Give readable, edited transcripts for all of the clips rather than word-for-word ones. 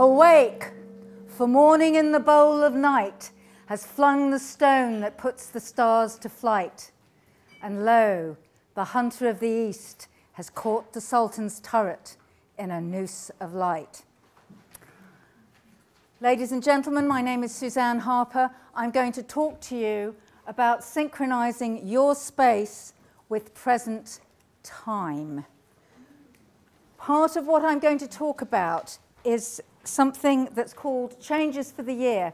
Awake, for morning in the bowl of night has flung the stone that puts the stars to flight. And lo, the hunter of the east has caught the Sultan's turret in a noose of light. Ladies and gentlemen, my name is Suzanne Harper. I'm going to talk to you about synchronizing your space with present time. Part of what I'm going to talk about is something that's called changes for the year.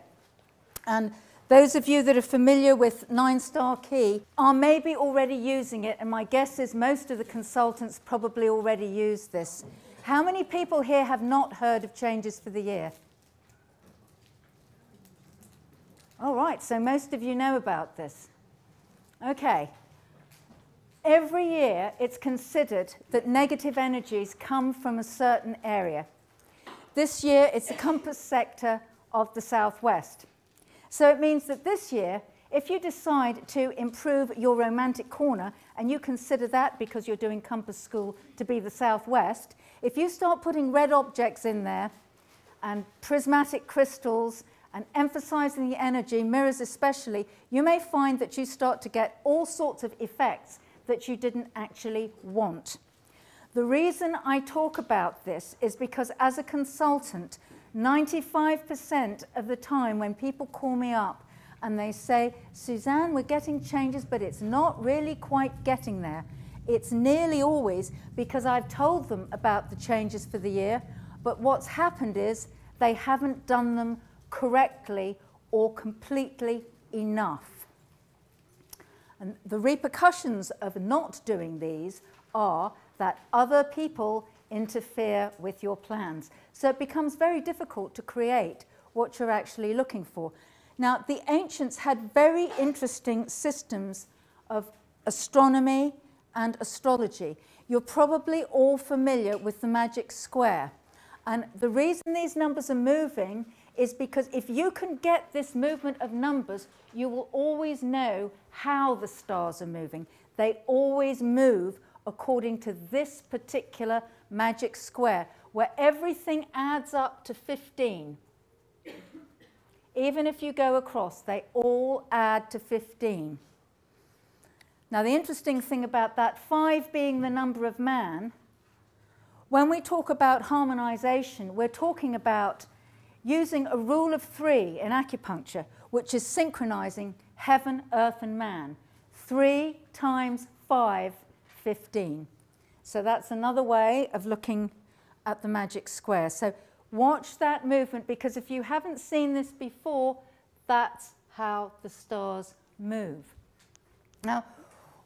And those of you that are familiar with 9-star key are maybe already using it, and my guess is most of the consultants probably already use this. How many people here have not heard of changes for the year? All right, so most of you know about this. Okay. Every year it's considered that negative energies come from a certain area. This year it's the compass sector of the southwest. So it means that this year, if you decide to improve your romantic corner, and you consider that because you're doing compass school to be the southwest, if you start putting red objects in there and prismatic crystals and emphasizing the energy, mirrors especially, you may find that you start to get all sorts of effects that you didn't actually want. The reason I talk about this is because as a consultant, 95% of the time when people call me up and they say, Suzanne, we're getting changes, but it's not really quite getting there. It's nearly always because I've told them about the changes for the year, but what's happened is they haven't done them correctly or completely enough. And the repercussions of not doing these are that other people interfere with your plans. So it becomes very difficult to create what you're actually looking for. Now, the ancients had very interesting systems of astronomy and astrology. You're probably all familiar with the magic square. And the reason these numbers are moving is because if you can get this movement of numbers, you will always know how the stars are moving. They always move according to this particular magic square, where everything adds up to 15. Even if you go across, they all add to 15. Now, the interesting thing about that, 5 being the number of man, when we talk about harmonization, we're talking about using a rule of 3 in acupuncture, which is synchronizing heaven, earth, and man. 3 times 5, 15. So that's another way of looking at the magic square. So watch that movement, because if you haven't seen this before, that's how the stars move. Now,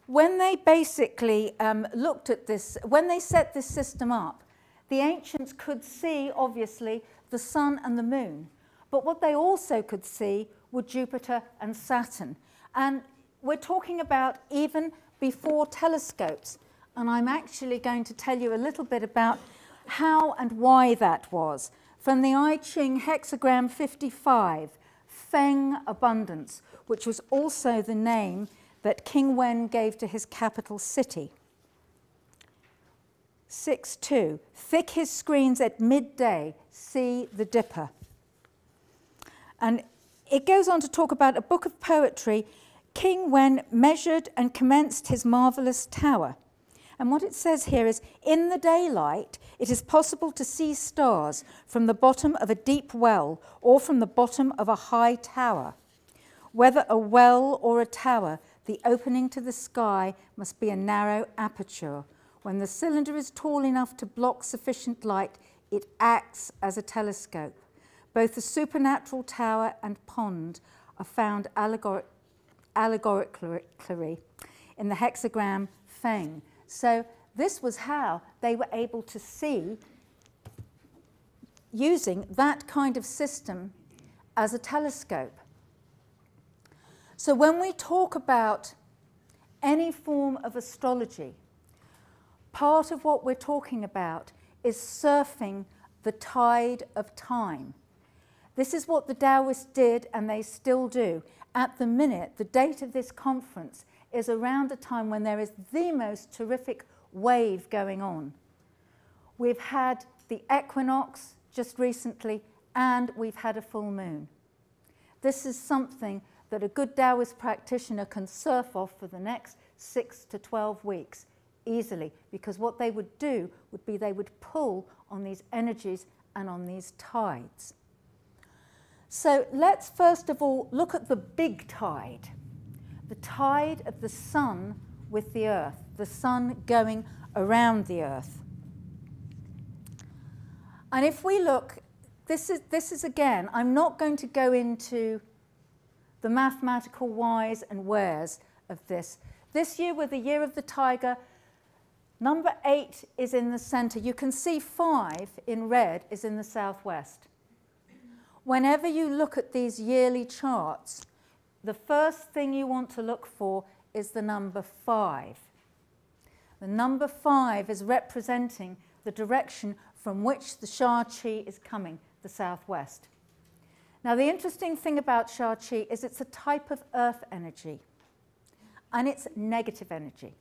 when they basically looked at this, when they set this system up, the ancients could see, obviously, the sun and the moon. But what they also could see were Jupiter and Saturn. And we're talking about even before telescopes. And I'm actually going to tell you a little bit about how and why that was. From the I Ching hexagram 55, Feng Abundance, which was also the name that King Wen gave to his capital city. 6.2, thick his screens at midday, see the dipper. And it goes on to talk about a book of poetry. King Wen measured and commenced his marvelous tower. And what it says here is, in the daylight, it is possible to see stars from the bottom of a deep well or from the bottom of a high tower. Whether a well or a tower, the opening to the sky must be a narrow aperture. When the cylinder is tall enough to block sufficient light, it acts as a telescope. Both the supernatural tower and pond are found allegorically in the hexagram Feng. So this was how they were able to see, using that kind of system as a telescope. So when we talk about any form of astrology, part of what we're talking about is surfing the tide of time. This is what the Taoists did, and they still do. At the minute, the date of this conference is around a time when there is the most terrific wave going on. We've had the equinox just recently, and we've had a full moon. This is something that a good Taoist practitioner can surf off for the next 6 to 12 weeks easily, because what they would do would be they would pull on these energies and on these tides. So let's first of all look at the big tide, the tide of the sun with the earth, the sun going around the earth. And if we look, this is again, I'm not going to go into the mathematical whys and wheres of this. This year, with the year of the tiger, number 8 is in the center. You can see 5 in red is in the southwest. Whenever you look at these yearly charts, the first thing you want to look for is the number 5. The number 5 is representing the direction from which the Sha Qi is coming, the southwest. Now, the interesting thing about Sha Qi is it's a type of earth energy, and it's negative energy.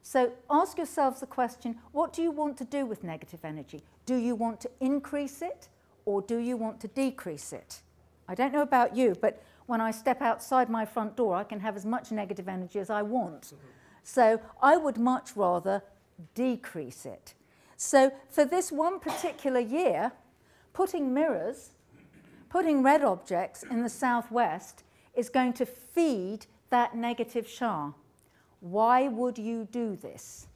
So ask yourselves the question, what do you want to do with negative energy? Do you want to increase it, or do you want to decrease it? I don't know about you, but when I step outside my front door, I can have as much negative energy as I want. So I would much rather decrease it. So for this one particular year, putting mirrors, putting red objects in the southwest is going to feed that negative Sha. Why would you do this?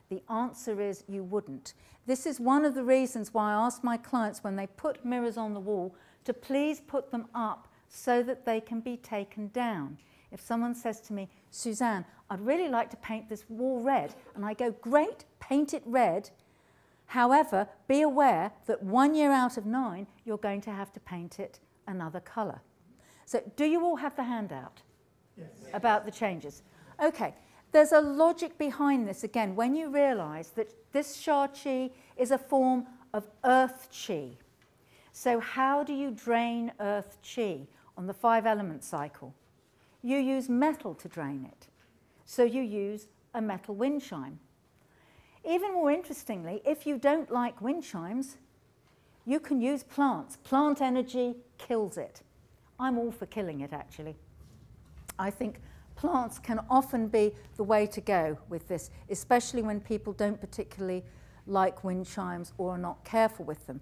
The answer is you wouldn't. This is one of the reasons why I ask my clients when they put mirrors on the wall to please put them up so that they can be taken down. If someone says to me, Suzanne, I'd really like to paint this wall red, and I go, great, paint it red. However, be aware that 1 year out of 9, you're going to have to paint it another colour. So do you all have the handout? Yes. About the changes? Okay, there's a logic behind this. Again, when you realise that this Sha Qi is a form of earth Qi. So how do you drain earth Qi on the 5-element cycle? You use metal to drain it. So you use a metal wind chime. Even more interestingly, if you don't like wind chimes, you can use plants. Plant energy kills it. I'm all for killing it, actually. I think plants can often be the way to go with this, especially when people don't particularly like wind chimes or are not careful with them.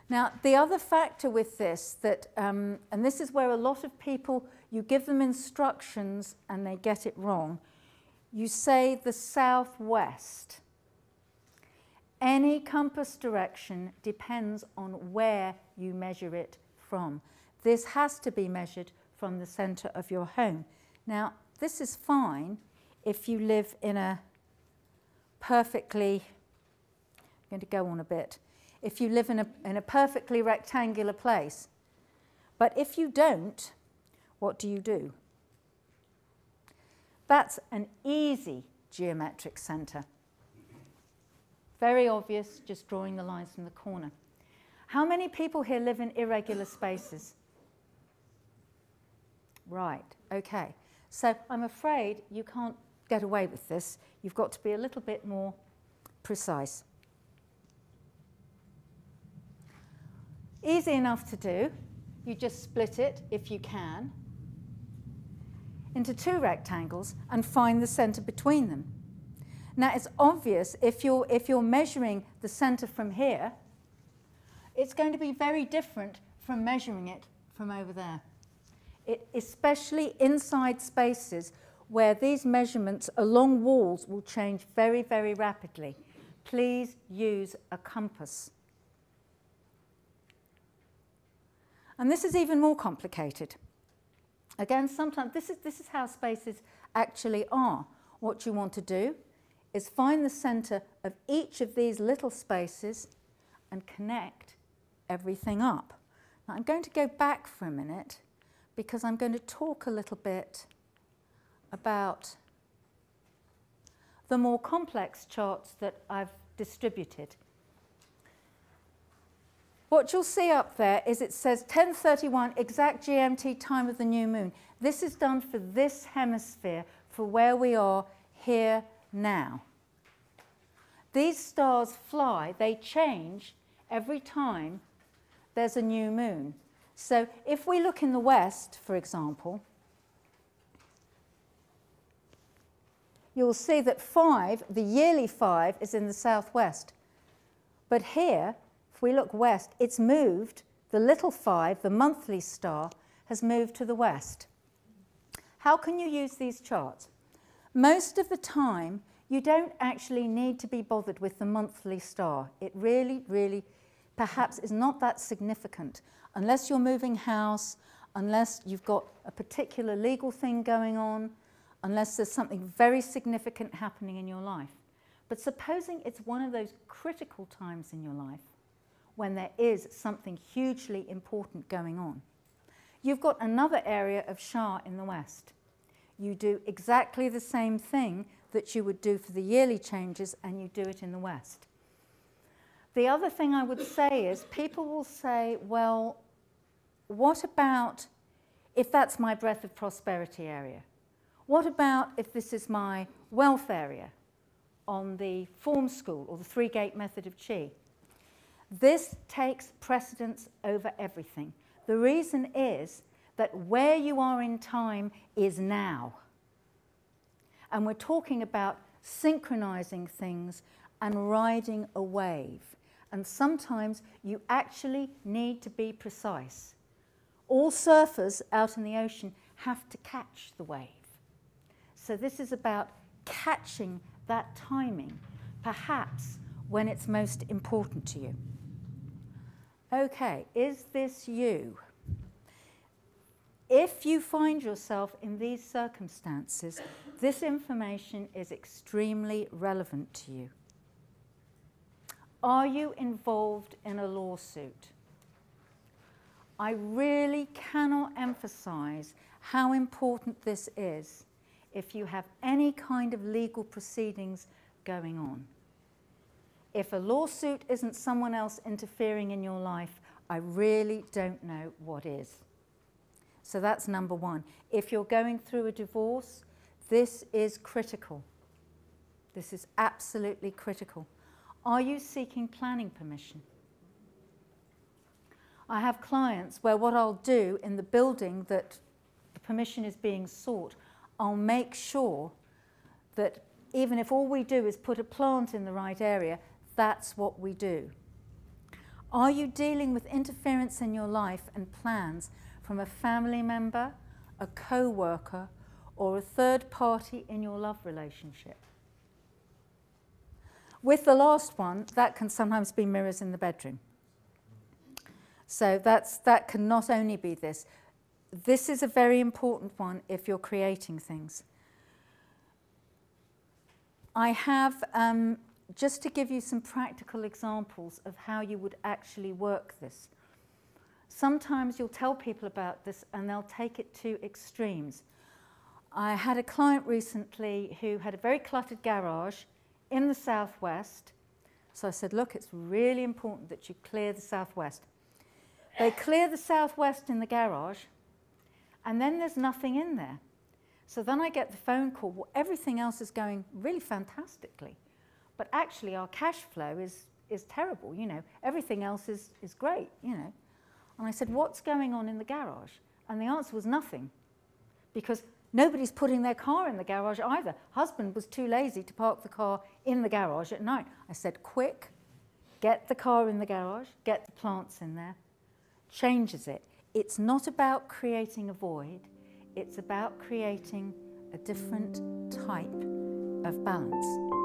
Now, the other factor with this that, and this is where a lot of people, you give them instructions and they get it wrong. You say the southwest. Any compass direction depends on where you measure it from. This has to be measured from the center of your home. Now, this is fine if you live in a perfectly, I'm going to go on a bit, if you live in a perfectly rectangular place. But if you don't, what do? That's an easy geometric center. Very obvious, just drawing the lines from the corner. How many people here live in irregular spaces? Right, okay. So I'm afraid you can't get away with this. You've got to be a little bit more precise. Easy enough to do. You just split it, if you can, into 2 rectangles and find the center between them. Now, it's obvious if you're measuring the center from here, it's going to be very different from measuring it from over there. Especially inside spaces where these measurements along walls will change very, very rapidly. Please use a compass. And this is even more complicated. Again, sometimes this is how spaces actually are. What you want to do is find the center of each of these little spaces and connect everything up. Now, I'm going to go back for a minute because I'm going to talk a little bit about the more complex charts that I've distributed. What you'll see up there is it says 10:31, exact GMT time of the new moon. This is done for this hemisphere, for where we are here now. These stars fly, they change every time there's a new moon. So if we look in the West, for example, you'll see that 5, the yearly 5, is in the southwest. But here, if we look west, it's moved, the little 5, the monthly star, has moved to the west. How can you use these charts? Most of the time, you don't actually need to be bothered with the monthly star. It really, really, perhaps is not that significant, unless you're moving house, unless you've got a particular legal thing going on, unless there's something very significant happening in your life. But supposing it's one of those critical times in your life when there is something hugely important going on, you've got another area of Shah in the West. You do exactly the same thing that you would do for the yearly changes, and you do it in the West. The other thing I would say is people will say, well, what about if that's my breath of prosperity area? What about if this is my wealth area on the form school or the three-gate method of Qi? This takes precedence over everything. The reason is that where you are in time is now. And we're talking about synchronizing things and riding a wave. And sometimes you actually need to be precise. All surfers out in the ocean have to catch the wave. So this is about catching that timing, perhaps when it's most important to you. Okay, is this you? If you find yourself in these circumstances, this information is extremely relevant to you. Are you involved in a lawsuit? I really cannot emphasize how important this is if you have any kind of legal proceedings going on. If a lawsuit isn't someone else interfering in your life, I really don't know what is. So that's number one. If you're going through a divorce, this is critical. This is absolutely critical. Are you seeking planning permission? I have clients where what I'll do in the building that the permission is being sought, I'll make sure that even if all we do is put a plant in the right area, that's what we do. Are you dealing with interference in your life and plans from a family member, a co-worker, or a third party in your love relationship? With the last one, that can sometimes be mirrors in the bedroom. So that can not only be this. This is a very important one if you're creating things. I have, just to give you some practical examples of how you would actually work this. Sometimes you'll tell people about this and they'll take it to extremes. I had a client recently who had a very cluttered garage in the southwest. So I said, look, it's really important that you clear the southwest. They clear the southwest in the garage, and then there's nothing in there. So then I get the phone call, well, everything else is going really fantastically, but actually our cash flow is terrible, you know. Everything else is great, you know. And I said, what's going on in the garage? And the answer was nothing, because nobody's putting their car in the garage either. Husband was too lazy to park the car in the garage at night. I said, quick, get the car in the garage, get the plants in there. Changes it. It's not about creating a void, it's about creating a different type of balance.